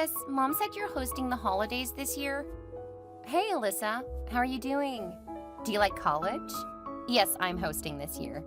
Chris, Mom said you're hosting the holidays this year. Hey, Alyssa. How are you doing? Do you like college? Yes, I'm hosting this year.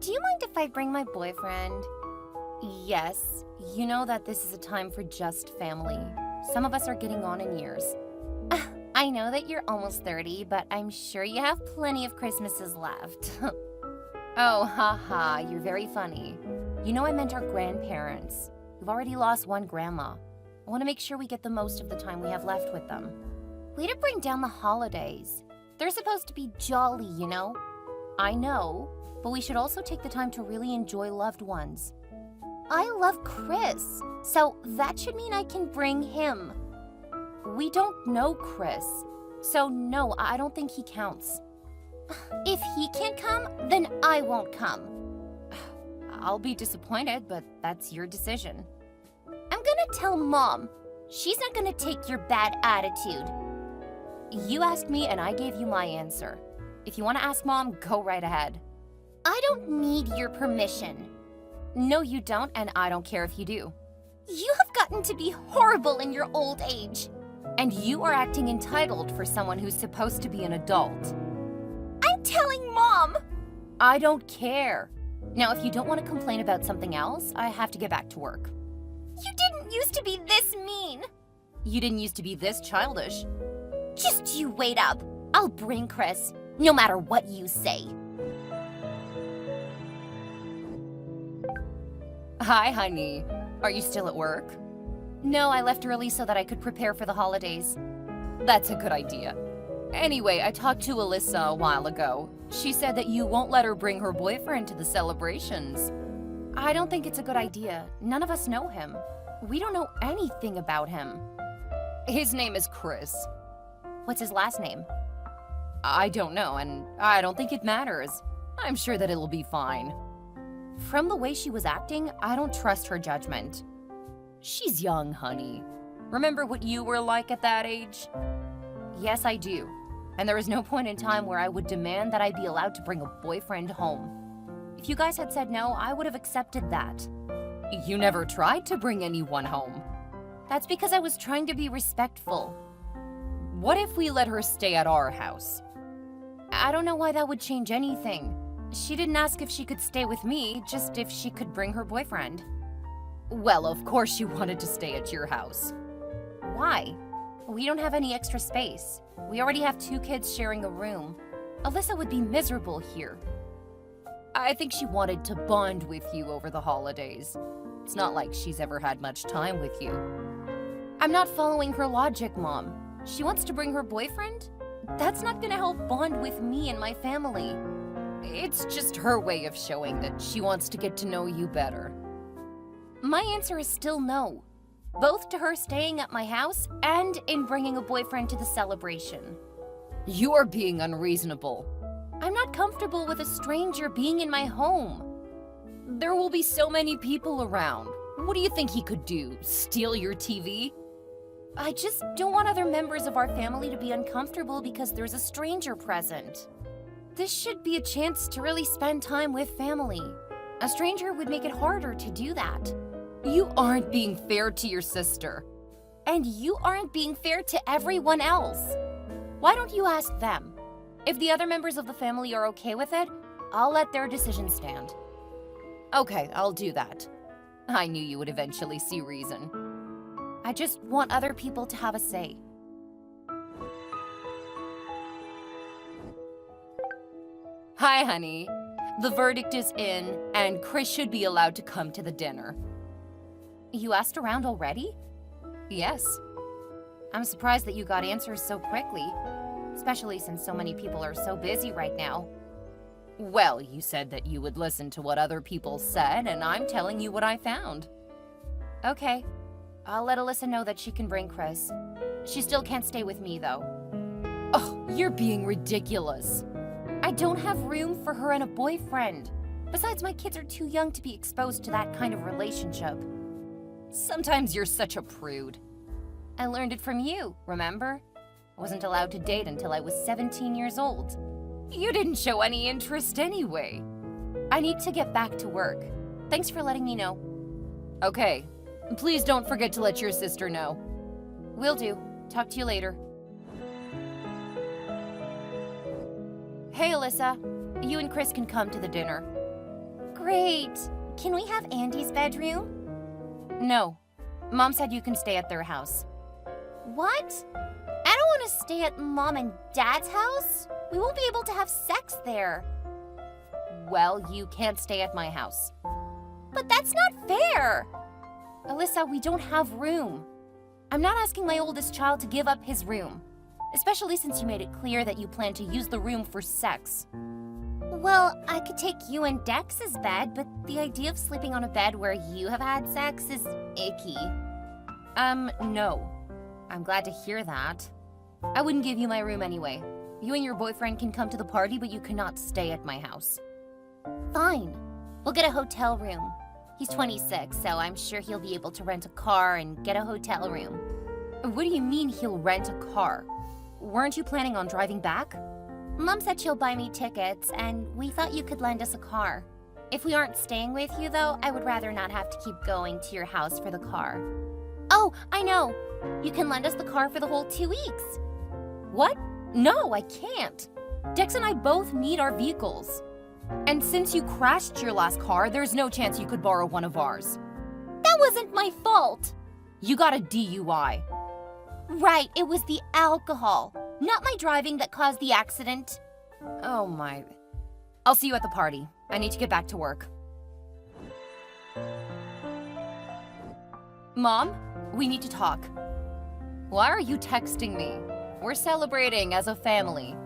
Do you mind if I bring my boyfriend? Yes. You know that this is a time for just family. Some of us are getting on in years. I know that you're almost 30, but I'm sure you have plenty of Christmases left. Oh, haha, you're very funny. You know I meant our grandparents. We've already lost one grandma. I want to make sure we get the most of the time we have left with them. Way to bring down the holidays. They're supposed to be jolly, you know? I know, but we should also take the time to really enjoy loved ones. I love Chris, so that should mean I can bring him. We don't know Chris, so no, I don't think he counts. If he can't come, then I won't come. I'll be disappointed, but that's your decision. I'm gonna tell Mom. She's not gonna take your bad attitude. You asked me and I gave you my answer. If you want to ask Mom, go right ahead. I don't need your permission. No, you don't, and I don't care if you do. You have gotten to be horrible in your old age. And you are acting entitled for someone who's supposed to be an adult. I'm telling Mom! I don't care. Now, if you don't want to complain about something else, I have to get back to work. You didn't used to be this mean. You didn't used to be this childish. Just you wait up. I'll bring Chris, no matter what you say. Hi, honey. Are you still at work? No, I left early so that I could prepare for the holidays. That's a good idea. Anyway, I talked to Alyssa a while ago. She said that you won't let her bring her boyfriend to the celebrations. I don't think it's a good idea. None of us know him. We don't know anything about him. His name is Chris. What's his last name? I don't know, and I don't think it matters. I'm sure that it'll be fine. From the way she was acting, I don't trust her judgment. She's young, honey. Remember what you were like at that age? Yes, I do. And there is no point in time where I would demand that I be allowed to bring a boyfriend home. If you guys had said no, I would have accepted that. You never tried to bring anyone home. That's because I was trying to be respectful. What if we let her stay at our house? I don't know why that would change anything. She didn't ask if she could stay with me, just if she could bring her boyfriend. Well, of course she wanted to stay at your house. Why? We don't have any extra space. We already have 2 kids sharing a room. Alyssa would be miserable here. I think she wanted to bond with you over the holidays. It's not like she's ever had much time with you. I'm not following her logic, Mom. She wants to bring her boyfriend? That's not gonna help bond with me and my family. It's just her way of showing that she wants to get to know you better. My answer is still no. Both to her staying at my house and in bringing a boyfriend to the celebration. You are being unreasonable. I'm not comfortable with a stranger being in my home. There will be so many people around. What do you think he could do? Steal your TV? I just don't want other members of our family to be uncomfortable because there's a stranger present. This should be a chance to really spend time with family. A stranger would make it harder to do that. You aren't being fair to your sister. And you aren't being fair to everyone else. Why don't you ask them? If the other members of the family are okay with it, I'll let their decision stand. Okay, I'll do that. I knew you would eventually see reason. I just want other people to have a say. Hi, honey. The verdict is in, and Chris should be allowed to come to the dinner. You asked around already? Yes. I'm surprised that you got answers so quickly, especially since so many people are so busy right now. Well, you said that you would listen to what other people said, and I'm telling you what I found. Okay. I'll let Alyssa know that she can bring Chris. She still can't stay with me, though. Oh, you're being ridiculous. I don't have room for her and a boyfriend. Besides, my kids are too young to be exposed to that kind of relationship. Sometimes you're such a prude. I learned it from you, remember? I wasn't allowed to date until I was 17 years old. You didn't show any interest anyway. I need to get back to work. Thanks for letting me know. Okay, Please don't forget to let your sister know. Will do. Talk to you later. Hey, Alyssa. You and Chris can come to the dinner. Great. Can we have Andy's bedroom? No. Mom said you can stay at their house. What? I don't want to stay at Mom and Dad's house. We won't be able to have sex there. Well, you can't stay at my house. But that's not fair. Alyssa, we don't have room. I'm not asking my oldest child to give up his room, especially since you made it clear that you plan to use the room for sex. Well, I could take you and Dex's bed, but the idea of sleeping on a bed where you have had sex is icky. No. I'm glad to hear that. I wouldn't give you my room anyway. You and your boyfriend can come to the party, but you cannot stay at my house. Fine. We'll get a hotel room. He's 26, so I'm sure he'll be able to rent a car and get a hotel room. What do you mean he'll rent a car? Weren't you planning on driving back? Mom said she'll buy me tickets, and we thought you could lend us a car. If we aren't staying with you, though, I would rather not have to keep going to your house for the car. Oh, I know! You can lend us the car for the whole 2 weeks. What? No, I can't. Dex and I both need our vehicles. And since you crashed your last car, there's no chance you could borrow one of ours. That wasn't my fault! You got a DUI. Right, it was the alcohol, not my driving that caused the accident. Oh my. I'll see you at the party. I need to get back to work. Mom, we need to talk. Why are you texting me? We're celebrating as a family.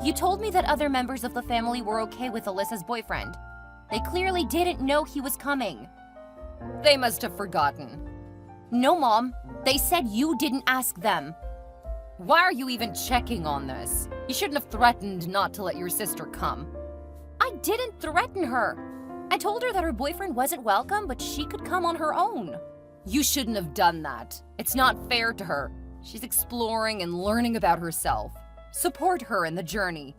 You told me that other members of the family were okay with Alyssa's boyfriend. They clearly didn't know he was coming. They must have forgotten. No, Mom. They said you didn't ask them. Why are you even checking on this? You shouldn't have threatened not to let your sister come. I didn't threaten her. I told her that her boyfriend wasn't welcome, but she could come on her own. You shouldn't have done that. It's not fair to her. She's exploring and learning about herself. Support her in the journey.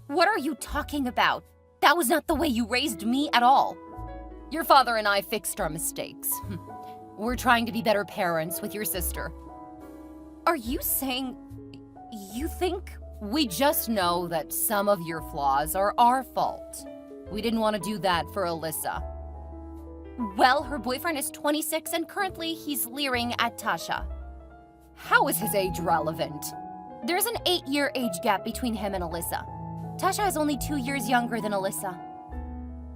What are you talking about? That was not the way you raised me at all. Your father and I fixed our mistakes. We're trying to be better parents with your sister. Are you saying you think? We just know that some of your flaws are our fault. We didn't want to do that for Alyssa. Well, her boyfriend is 26 and currently he's leering at Tasha. How is his age relevant? There's an 8-year age gap between him and Alyssa. Tasha is only 2 years younger than Alyssa.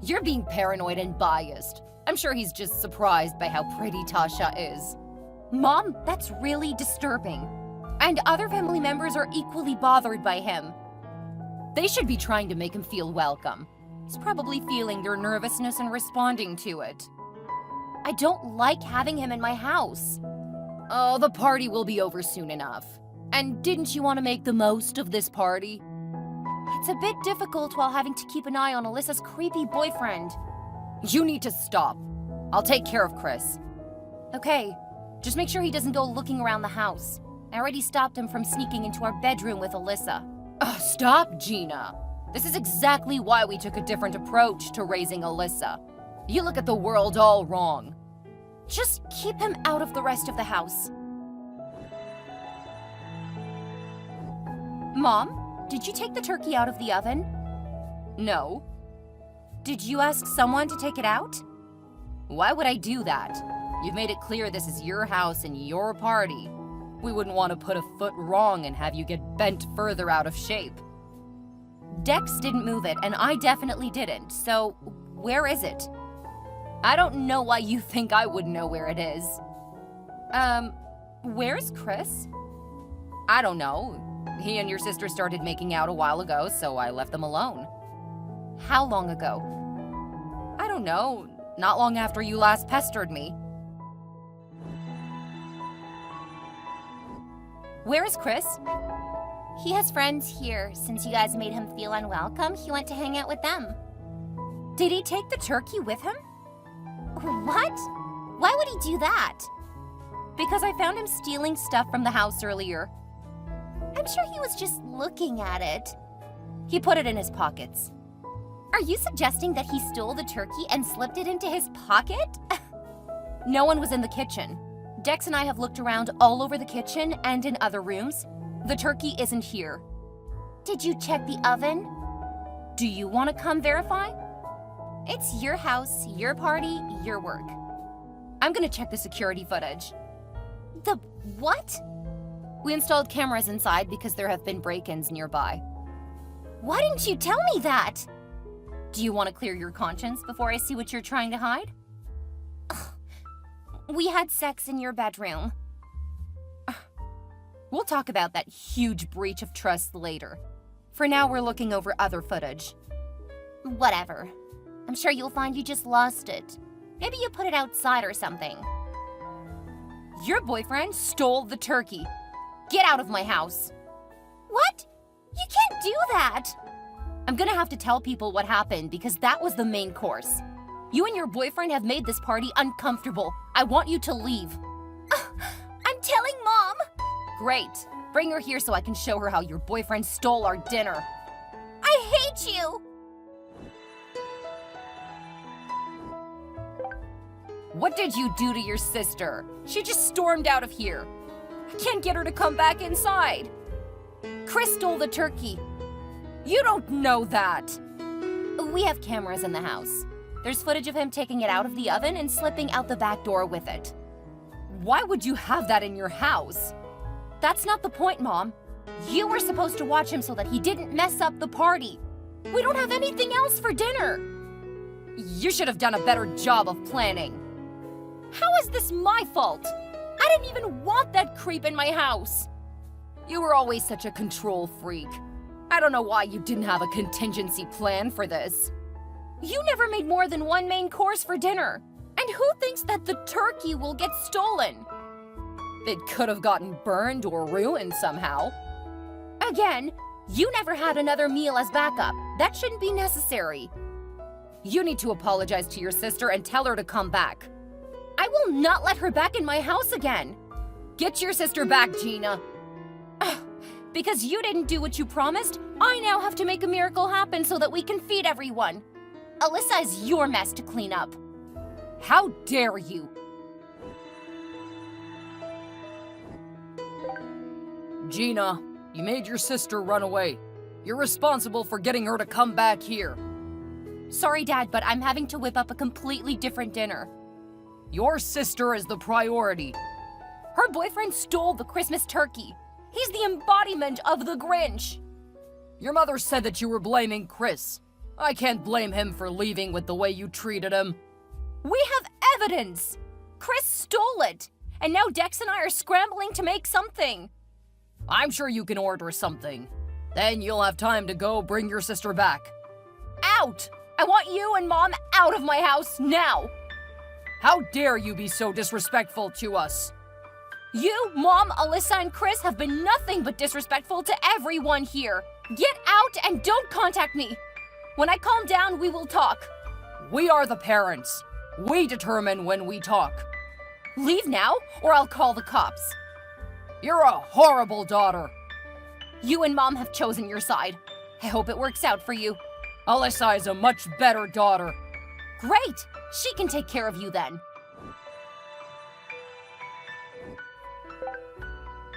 You're being paranoid and biased. I'm sure he's just surprised by how pretty Tasha is. Mom, that's really disturbing. And other family members are equally bothered by him. They should be trying to make him feel welcome. He's probably feeling their nervousness and responding to it. I don't like having him in my house. Oh, the party will be over soon enough. And didn't you want to make the most of this party? It's a bit difficult while having to keep an eye on Alyssa's creepy boyfriend. You need to stop. I'll take care of Chris. Okay, just make sure he doesn't go looking around the house. I already stopped him from sneaking into our bedroom with Alyssa. Stop, Gina. This is exactly why we took a different approach to raising Alyssa. You look at the world all wrong. Just keep him out of the rest of the house. Mom, did you take the turkey out of the oven? No. Did you ask someone to take it out? Why would I do that? You've made it clear this is your house and your party. We wouldn't want to put a foot wrong and have you get bent further out of shape. Dex didn't move it, and I definitely didn't, so where is it? I don't know why you think I would know where it is. Where's Chris? I don't know. He and your sister started making out a while ago, so I left them alone. How long ago? I don't know. Not long after you last pestered me. Where is Chris? He has friends here. Since you guys made him feel unwelcome, he went to hang out with them. Did he take the turkey with him? What? Why would he do that? Because I found him stealing stuff from the house earlier. I'm sure he was just looking at it. He put it in his pockets. Are you suggesting that he stole the turkey and slipped it into his pocket? No one was in the kitchen. Dex and I have looked around all over the kitchen and in other rooms. The turkey isn't here. Did you check the oven? Do you want to come verify? It's your house, your party, your work. I'm gonna check the security footage. The what? We installed cameras inside because there have been break-ins nearby. Why didn't you tell me that? Do you want to clear your conscience before I see what you're trying to hide? We had sex in your bedroom. We'll talk about that huge breach of trust later. For now, we're looking over other footage. Whatever. I'm sure you'll find you just lost it. Maybe you put it outside or something. Your boyfriend stole the turkey. Get out of my house. What? You can't do that! I'm gonna have to tell people what happened because that was the main course. You and your boyfriend have made this party uncomfortable. I want you to leave. I'm telling Mom! Great. Bring her here so I can show her how your boyfriend stole our dinner. I hate you! What did you do to your sister? She just stormed out of here. I can't get her to come back inside. Chris stole the turkey. You don't know that. We have cameras in the house. There's footage of him taking it out of the oven and slipping out the back door with it. Why would you have that in your house? That's not the point, Mom. You were supposed to watch him so that he didn't mess up the party. We don't have anything else for dinner. You should have done a better job of planning. How is this my fault? I didn't even want that creep in my house. You were always such a control freak. I don't know why you didn't have a contingency plan for this. You never made more than one main course for dinner. And who thinks that the turkey will get stolen? It could have gotten burned or ruined somehow. Again, you never had another meal as backup. That shouldn't be necessary. You need to apologize to your sister and tell her to come back. I will not let her back in my house again. Get your sister back, Gina. Because you didn't do what you promised, I now have to make a miracle happen so that we can feed everyone. Alyssa is your mess to clean up. How dare you? Gina, you made your sister run away. You're responsible for getting her to come back here. Sorry, Dad, but I'm having to whip up a completely different dinner. Your sister is the priority. Her boyfriend stole the Christmas turkey. He's the embodiment of the Grinch. Your mother said that you were blaming Chris. I can't blame him for leaving with the way you treated him. We have evidence. Chris stole it. And now Dex and I are scrambling to make something. I'm sure you can order something. Then you'll have time to go bring your sister back. Out! I want you and Mom out of my house now. How dare you be so disrespectful to us? You, Mom, Alyssa, and Chris have been nothing but disrespectful to everyone here. Get out and don't contact me. When I calm down, we will talk. We are the parents. We determine when we talk. Leave now, or I'll call the cops. You're a horrible daughter. You and Mom have chosen your side. I hope it works out for you. Alyssa is a much better daughter. Great! She can take care of you then.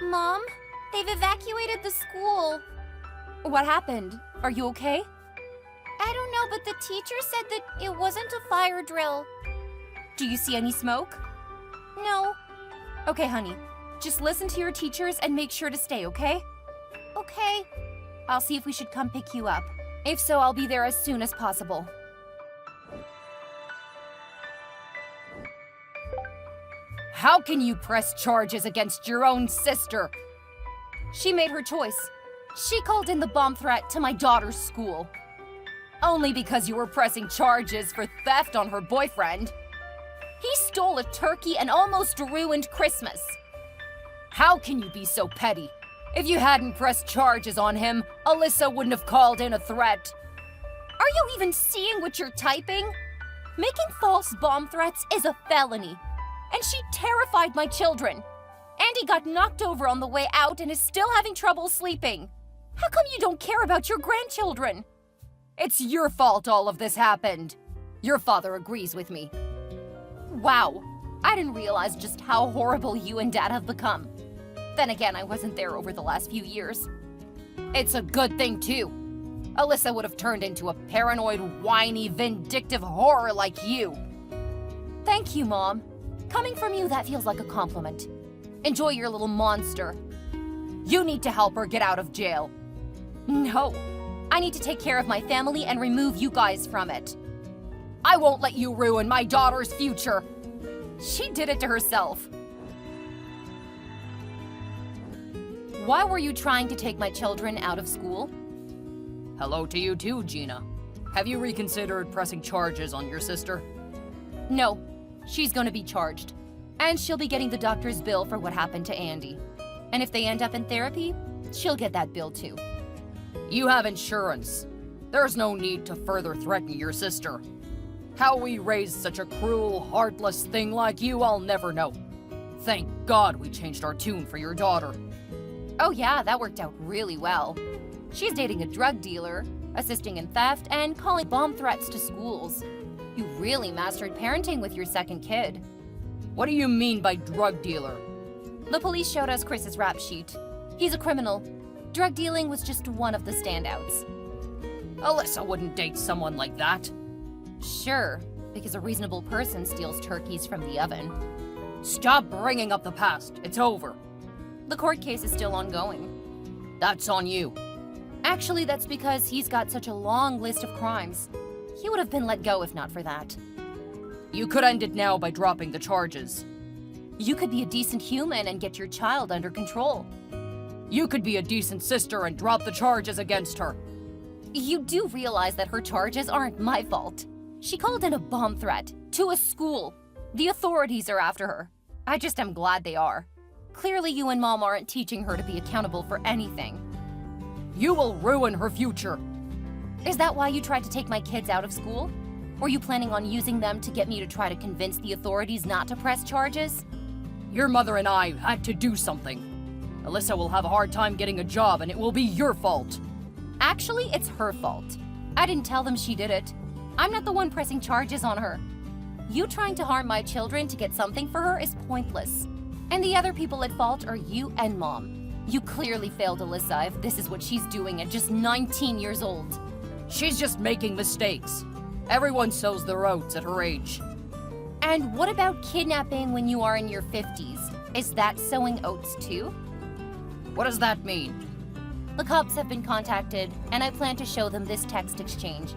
Mom, they've evacuated the school. What happened? Are you okay? I don't know, but the teacher said that it wasn't a fire drill. Do you see any smoke? No. Okay, honey. Just listen to your teachers and make sure to stay, okay? Okay. I'll see if we should come pick you up. If so, I'll be there as soon as possible. How can you press charges against your own sister? She made her choice. She called in the bomb threat to my daughter's school. Only because you were pressing charges for theft on her boyfriend. He stole a turkey and almost ruined Christmas. How can you be so petty? If you hadn't pressed charges on him, Alyssa wouldn't have called in a threat. Are you even seeing what you're typing? Making false bomb threats is a felony. And she terrified my children. Andy got knocked over on the way out and is still having trouble sleeping. How come you don't care about your grandchildren? It's your fault all of this happened. Your father agrees with me. Wow, I didn't realize just how horrible you and Dad have become. Then again, I wasn't there over the last few years. It's a good thing, too. Alyssa would have turned into a paranoid, whiny, vindictive horror like you. Thank you, Mom. Coming from you, that feels like a compliment. Enjoy your little monster. You need to help her get out of jail. No, I need to take care of my family and remove you guys from it. I won't let you ruin my daughter's future. She did it to herself. Why were you trying to take my children out of school? Hello to you too, Gina. Have you reconsidered pressing charges on your sister? No, she's gonna be charged. And she'll be getting the doctor's bill for what happened to Andy. And if they end up in therapy, she'll get that bill too. You have insurance. There's no need to further threaten your sister. How we raised such a cruel, heartless thing like you, I'll never know. Thank God we changed our tune for your daughter. Oh yeah, that worked out really well. She's dating a drug dealer, assisting in theft, and calling bomb threats to schools. You really mastered parenting with your second kid. What do you mean by drug dealer? The police showed us Chris's rap sheet. He's a criminal. Drug dealing was just one of the standouts. Alyssa wouldn't date someone like that. Sure, because a reasonable person steals turkeys from the oven. Stop bringing up the past. It's over. The court case is still ongoing. That's on you. Actually, that's because he's got such a long list of crimes. He would have been let go if not for that. You could end it now by dropping the charges. You could be a decent human and get your child under control. You could be a decent sister and drop the charges against her. You do realize that her charges aren't my fault. She called in a bomb threat to a school. The authorities are after her. I just am glad they are. Clearly you and Mom aren't teaching her to be accountable for anything. You will ruin her future. Is that why you tried to take my kids out of school? Were you planning on using them to get me to try to convince the authorities not to press charges? Your mother and I had to do something. Alyssa will have a hard time getting a job and it will be your fault. Actually, it's her fault. I didn't tell them she did it. I'm not the one pressing charges on her. You trying to harm my children to get something for her is pointless. And the other people at fault are you and Mom. You clearly failed Alyssa if this is what she's doing at just 19 years old. She's just making mistakes. Everyone sows their oats at her age. And what about kidnapping when you are in your 50s? Is that sowing oats too? What does that mean? The cops have been contacted, and I plan to show them this text exchange.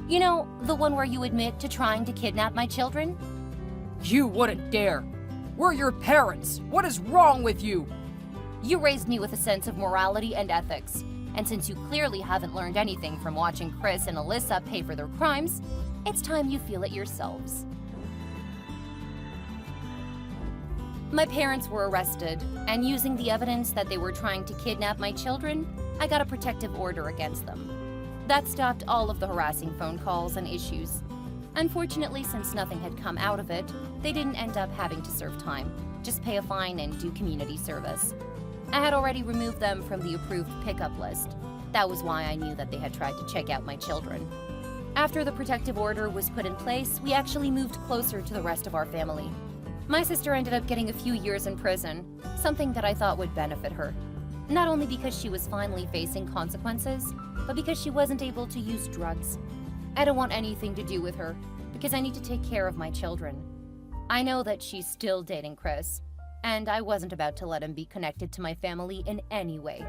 You know, the one where you admit to trying to kidnap my children? You wouldn't dare. We're your parents. What is wrong with you? You raised me with a sense of morality and ethics. And since you clearly haven't learned anything from watching Chris and Alyssa pay for their crimes, it's time you feel it yourselves. My parents were arrested, and using the evidence that they were trying to kidnap my children, I got a protective order against them. That stopped all of the harassing phone calls and issues. Unfortunately, since nothing had come out of it, they didn't end up having to serve time, just pay a fine and do community service. I had already removed them from the approved pickup list. That was why I knew that they had tried to check out my children. After the protective order was put in place, we actually moved closer to the rest of our family. My sister ended up getting a few years in prison, something that I thought would benefit her. Not only because she was finally facing consequences, but because she wasn't able to use drugs. I don't want anything to do with her, because I need to take care of my children. I know that she's still dating Chris, and I wasn't about to let him be connected to my family in any way.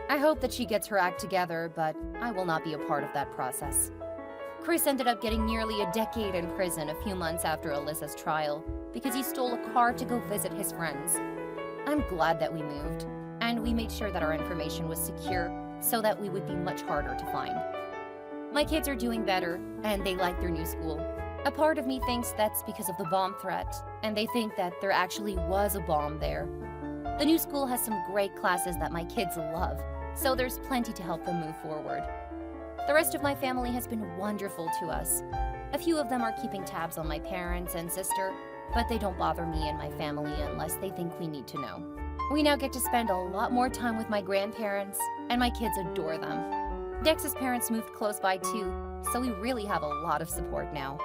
I hope that she gets her act together, but I will not be a part of that process. Chris ended up getting nearly a decade in prison a few months after Alyssa's trial because he stole a car to go visit his friends. I'm glad that we moved, and we made sure that our information was secure so that we would be much harder to find. My kids are doing better, and they like their new school. A part of me thinks that's because of the bomb threat, and they think that there actually was a bomb there. The new school has some great classes that my kids love, so there's plenty to help them move forward. The rest of my family has been wonderful to us. A few of them are keeping tabs on my parents and sister, but they don't bother me and my family unless they think we need to know. We now get to spend a lot more time with my grandparents, and my kids adore them. Dex's parents moved close by too, so we really have a lot of support now.